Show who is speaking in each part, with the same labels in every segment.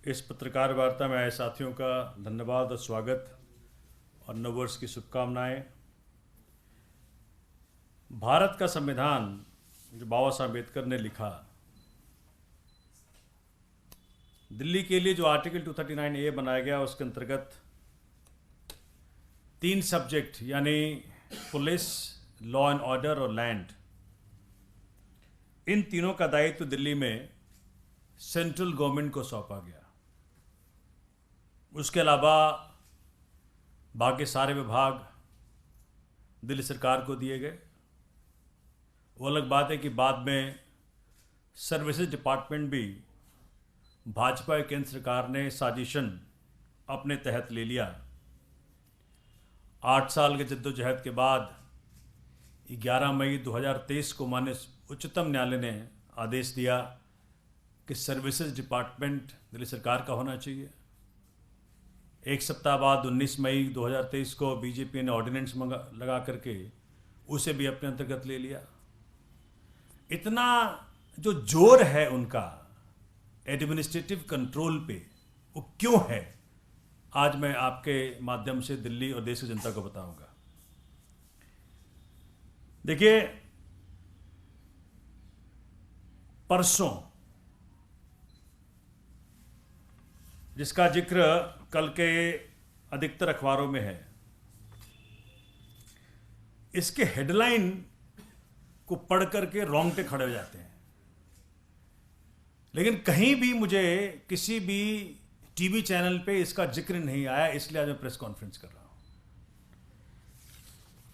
Speaker 1: इस पत्रकार वार्ता में आए साथियों का धन्यवाद और स्वागत और नववर्ष की शुभकामनाएं। भारत का संविधान जो बाबा साहब अम्बेडकर ने लिखा, दिल्ली के लिए जो आर्टिकल 239A बनाया गया, उसके अंतर्गत 3 सब्जेक्ट यानी पुलिस, लॉ एंड ऑर्डर और लैंड, इन तीनों का दायित्व दिल्ली में सेंट्रल गवर्नमेंट को सौंपा गया। उसके अलावा बाकी सारे विभाग दिल्ली सरकार को दिए गए। वो अलग बात है कि बाद में सर्विसेज डिपार्टमेंट भी भाजपा केंद्र सरकार ने साजिशन अपने तहत ले लिया। 8 साल के जद्दोजहद के बाद 11 मई 2023 को माननीय उच्चतम न्यायालय ने आदेश दिया कि सर्विसेज डिपार्टमेंट दिल्ली सरकार का होना चाहिए। एक सप्ताह बाद 19 मई 2023 को बीजेपी ने ऑर्डिनेंस लगा करके उसे भी अपने अंतर्गत ले लिया। इतना जो जोर है उनका एडमिनिस्ट्रेटिव कंट्रोल पे, वो क्यों है, आज मैं आपके माध्यम से दिल्ली और देश की जनता को बताऊंगा। देखिए, परसों जिसका जिक्र कल के अधिकतर अखबारों में है, इसके हेडलाइन को पढ़ करके रोंगटे खड़े हो जाते हैं, लेकिन कहीं भी मुझे किसी भी टीवी चैनल पे इसका जिक्र नहीं आया, इसलिए आज मैं प्रेस कॉन्फ्रेंस कर रहा हूं।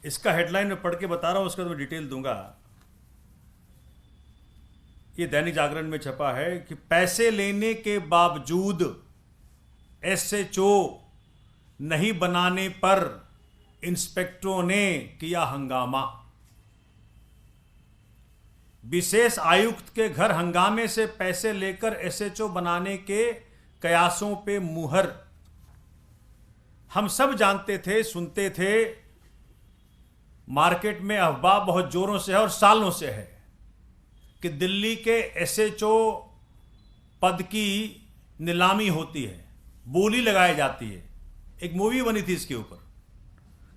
Speaker 1: इसका हेडलाइन मैं पढ़ के बता रहा हूं, उसका तो मैं डिटेल दूंगा। ये दैनिक जागरण में छपा है कि पैसे लेने के बावजूद एसएचओ नहीं बनाने पर इंस्पेक्टरों ने किया हंगामा। विशेष आयुक्त के घर हंगामे से पैसे लेकर एसएचओ बनाने के कयासों पे मुहर। हम सब जानते थे, सुनते थे, मार्केट में अफवाह बहुत जोरों से है और सालों से है कि दिल्ली के एसएचओ पद की नीलामी होती है, बोली लगाई जाती है। एक मूवी बनी थी इसके ऊपर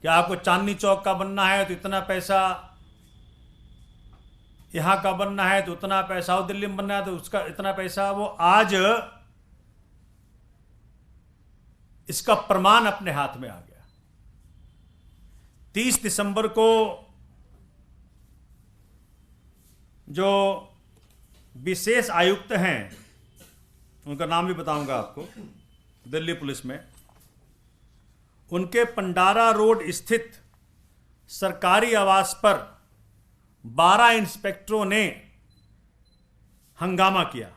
Speaker 1: कि आपको चांदनी चौक का बनना है तो इतना पैसा, यहां का बनना है तो उतना पैसा, और दिल्ली में बनना है तो उसका इतना पैसा। वो आज इसका प्रमाण अपने हाथ में आ गया। 30 दिसंबर को जो विशेष आयुक्त हैं, उनका नाम भी बताऊंगा आपको, दिल्ली पुलिस में, उनके पंडारा रोड स्थित सरकारी आवास पर 12 इंस्पेक्टरों ने हंगामा किया।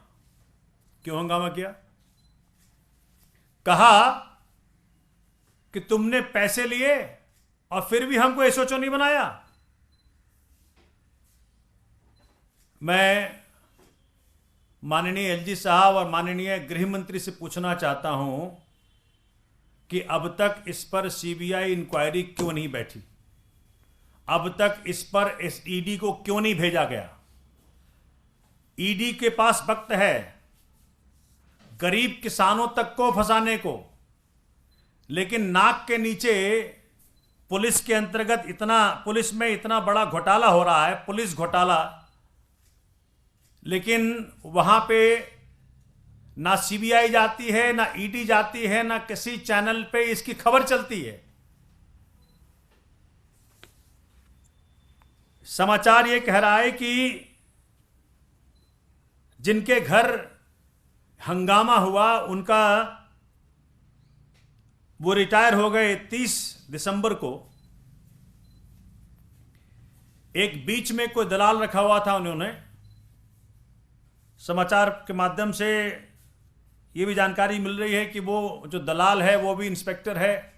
Speaker 1: क्यों हंगामा किया? कहा कि तुमने पैसे लिए और फिर भी हमको एसएचओ नहीं बनाया। मैं माननीय एलजी साहब और माननीय गृह मंत्री से पूछना चाहता हूं कि अब तक इस पर सीबीआई इंक्वायरी क्यों नहीं बैठी? अब तक इस पर ईडी को क्यों नहीं भेजा गया? ईडी के पास वक्त है गरीब किसानों तक को फंसाने को, लेकिन नाक के नीचे पुलिस के अंतर्गत पुलिस में इतना बड़ा घोटाला हो रहा है, पुलिस घोटाला, लेकिन वहां पे ना सीबीआई जाती है, ना ईडी जाती है, ना किसी चैनल पे इसकी खबर चलती है। समाचार ये कह रहा है कि जिनके घर हंगामा हुआ उनका, वो रिटायर हो गए 30 दिसंबर को। एक बीच में कोई दलाल रखा हुआ था उन्होंने। समाचार के माध्यम से ये भी जानकारी मिल रही है कि वो जो दलाल है वो भी इंस्पेक्टर है,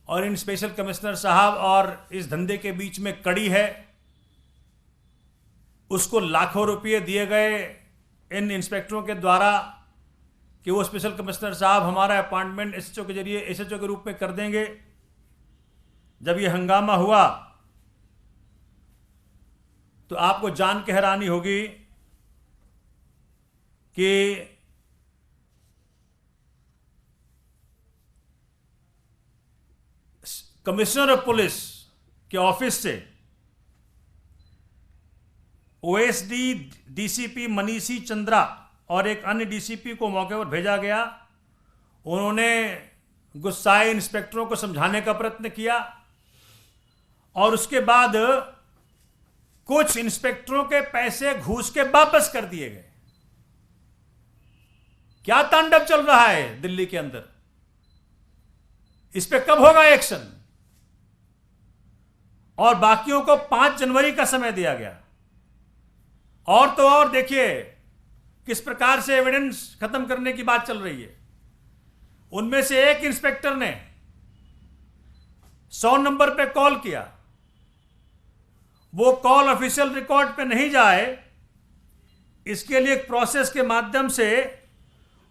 Speaker 1: और इन स्पेशल कमिश्नर साहब और इस धंधे के बीच में कड़ी है। उसको लाखों रुपये दिए गए इन इंस्पेक्टरों के द्वारा कि वो स्पेशल कमिश्नर साहब हमारा अपॉइंटमेंट एसएचओ के जरिए एसएचओ के रूप में कर देंगे। जब ये हंगामा हुआ तो आपको जान के हैरानी होगी कि कमिश्नर ऑफ पुलिस के ऑफिस से ओएसडी डीसीपी मनीषी चंद्रा और एक अन्य डीसीपी को मौके पर भेजा गया। उन्होंने गुस्साए इंस्पेक्टरों को समझाने का प्रयत्न किया और उसके बाद कुछ इंस्पेक्टरों के पैसे घूस के वापस कर दिए गए। क्या तांडव चल रहा है दिल्ली के अंदर? इस पे कब होगा एक्शन? और बाकियों को 5 जनवरी का समय दिया गया। और तो और देखिए किस प्रकार से एविडेंस खत्म करने की बात चल रही है। उनमें से एक इंस्पेक्टर ने 100 नंबर पे कॉल किया, वो कॉल ऑफिशियल रिकॉर्ड पे नहीं जाए, इसके लिए एक प्रोसेस के माध्यम से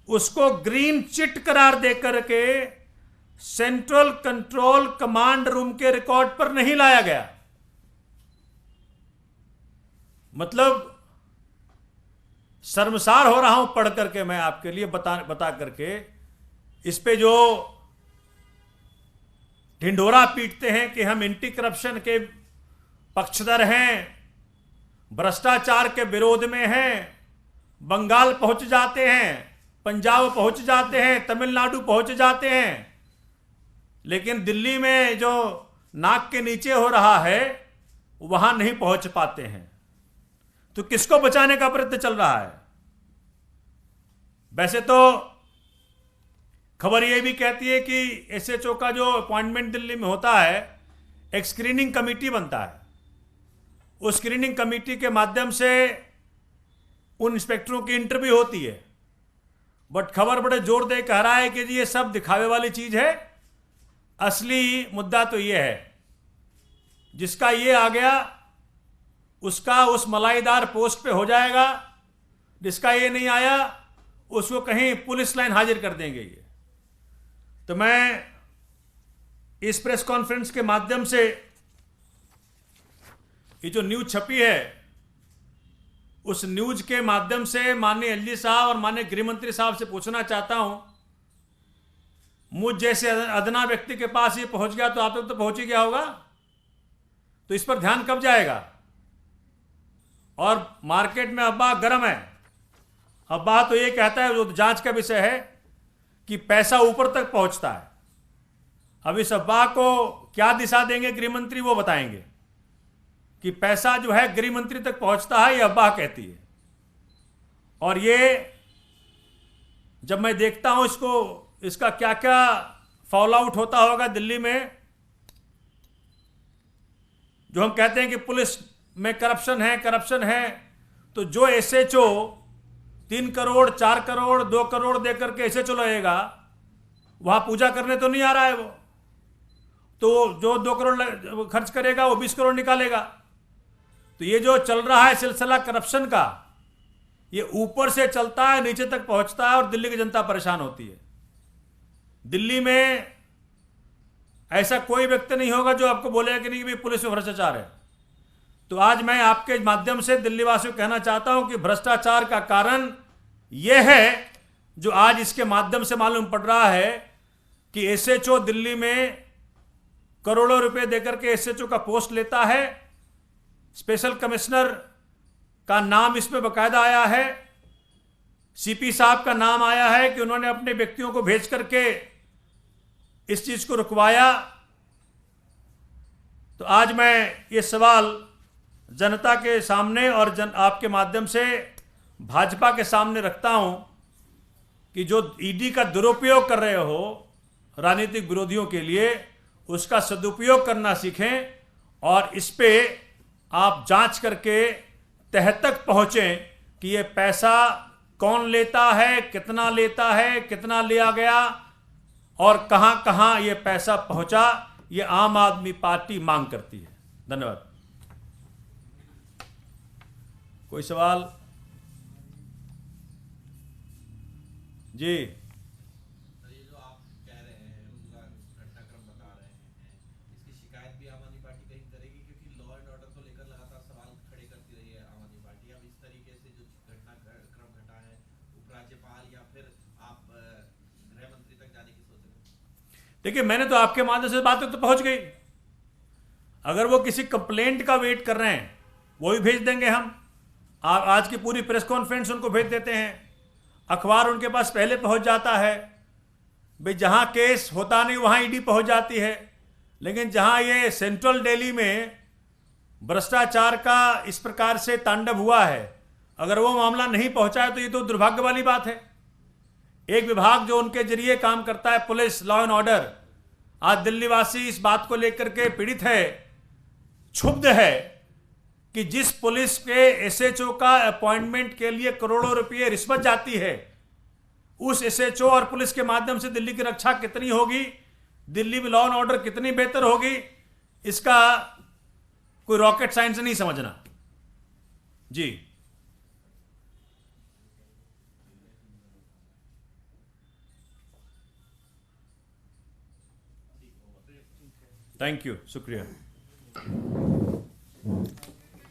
Speaker 1: उसको ग्रीन चिट करार देकर के सेंट्रल कंट्रोल कमांड रूम के रिकॉर्ड पर नहीं लाया गया। मतलब शर्मसार हो रहा हूं पढ़ करके मैं आपके लिए बता करके। इस पे जो ढिंढोरा पीटते हैं कि हम एंटी करप्शन के पक्षधर हैं, भ्रष्टाचार के विरोध में हैं, बंगाल पहुंच जाते हैं, पंजाब पहुंच जाते हैं, तमिलनाडु पहुंच जाते हैं, लेकिन दिल्ली में जो नाक के नीचे हो रहा है वहां नहीं पहुंच पाते हैं। तो किसको बचाने का प्रयत्न चल रहा है? वैसे तो खबर यह भी कहती है कि एसएचओ का जो अपॉइंटमेंट दिल्ली में होता है, एक स्क्रीनिंग कमेटी बनता है। उस स्क्रीनिंग कमेटी के माध्यम से उन इंस्पेक्टरों की इंटरव्यू होती है। बट खबर बड़े जोर दे कह रहा है कि जी ये सब दिखावे वाली चीज है, असली मुद्दा तो ये है। जिसका ये आ गया उसका उस मलाईदार पोस्ट पे हो जाएगा, जिसका ये नहीं आया उसको कहीं पुलिस लाइन हाजिर कर देंगे ये। तो मैं इस प्रेस कॉन्फ्रेंस के माध्यम से ये जो न्यूज छपी है उस न्यूज के माध्यम से माननीय एलजी साहब और माननीय गृह मंत्री साहब से पूछना चाहता हूं, मुझ जैसे अदना व्यक्ति के पास ये पहुंच गया तो आप तक तो पहुंच ही गया होगा, तो इस पर ध्यान कब जाएगा? और मार्केट में अफवाह गर्म है। अफवाह तो ये कहता है, जो जांच का विषय है, कि पैसा ऊपर तक पहुंचता है। अब इस अफवाह को क्या दिशा देंगे गृह मंत्री, वो बताएंगे कि पैसा जो है गृह मंत्री तक पहुंचता है, ये अफवाह कहती है। और ये जब मैं देखता हूं इसका क्या क्या फॉल आउट होता होगा दिल्ली में। जो हम कहते हैं कि पुलिस में करप्शन है, तो जो एसएचओ 3 करोड़ 4 करोड़ 2 करोड़ देकर के एसएचओ लगेगा, वहां पूजा करने तो नहीं आ रहा है वो, तो जो 2 करोड़ खर्च करेगा वो 20 करोड़ निकालेगा। तो ये जो चल रहा है सिलसिला करप्शन का, ये ऊपर से चलता है, नीचे तक पहुंचता है और दिल्ली की जनता परेशान होती है। दिल्ली में ऐसा कोई व्यक्ति नहीं होगा जो आपको बोलेगा कि नहीं भाई पुलिस में भ्रष्टाचार है। तो आज मैं आपके माध्यम से दिल्ली वासियों को कहना चाहता हूं कि भ्रष्टाचार का कारण यह है जो आज इसके माध्यम से मालूम पड़ रहा है कि एसएचओ दिल्ली में करोड़ों रुपए देकर के एसएचओ का पोस्ट लेता है। स्पेशल कमिश्नर का नाम इसमें बकायदा आया है, सीपी साहब का नाम आया है कि उन्होंने अपने व्यक्तियों को भेज करके इस चीज को रुकवाया। तो आज मैं ये सवाल जनता के सामने और आपके माध्यम से भाजपा के सामने रखता हूं कि जो ईडी का दुरुपयोग कर रहे हो राजनीतिक विरोधियों के लिए, उसका सदुपयोग करना सीखें और इस पे आप जांच करके तह तक पहुंचें कि ये पैसा कौन लेता है, कितना लिया गया और कहां कहां ये पैसा पहुंचा। ये आम आदमी पार्टी मांग करती है। धन्यवाद। कोई सवाल? जी,
Speaker 2: ये जो आप कह रहे हैं उनका घटनाक्रम बता रहे हैं, इसकी शिकायत भी आम आदमी पार्टी कहीं करेगी? क्योंकि लॉ एंड ऑर्डर को लेकर लगातार सवाल खड़े करती रही है आम आदमी पार्टी। अब इस तरीके से जो घटनाक्रम घटा है, उपराज्यपाल या फिर आप गृह मंत्री तक जाने की सोच रहे हैं?
Speaker 1: देखिए, मैंने तो आपके माध्यम से बात तो पहुंच गई। अगर वो किसी कंप्लेंट का वेट कर रहे हैं, वो भी भेज देंगे हम। आज की पूरी प्रेस कॉन्फ्रेंस उनको भेज देते हैं, अखबार उनके पास पहले पहुंच जाता है। भाई, जहां केस होता नहीं वहां ईडी पहुंच जाती है, लेकिन जहां ये सेंट्रल दिल्ली में भ्रष्टाचार का इस प्रकार से तांडव हुआ है, अगर वो मामला नहीं पहुंचा है तो ये तो दुर्भाग्य वाली बात है। एक विभाग जो उनके जरिए काम करता है, पुलिस, लॉ एंड ऑर्डर, आज दिल्लीवासी इस बात को लेकर के पीड़ित है, क्षुब्ध है कि जिस पुलिस के एसएचओ का अपॉइंटमेंट के लिए करोड़ों रुपए रिश्वत जाती है, उस एसएचओ और पुलिस के माध्यम से दिल्ली की रक्षा कितनी होगी, दिल्ली में लॉ एंड ऑर्डर कितनी बेहतर होगी, इसका कोई रॉकेट साइंस नहीं समझना जी। थैंक यू, शुक्रिया।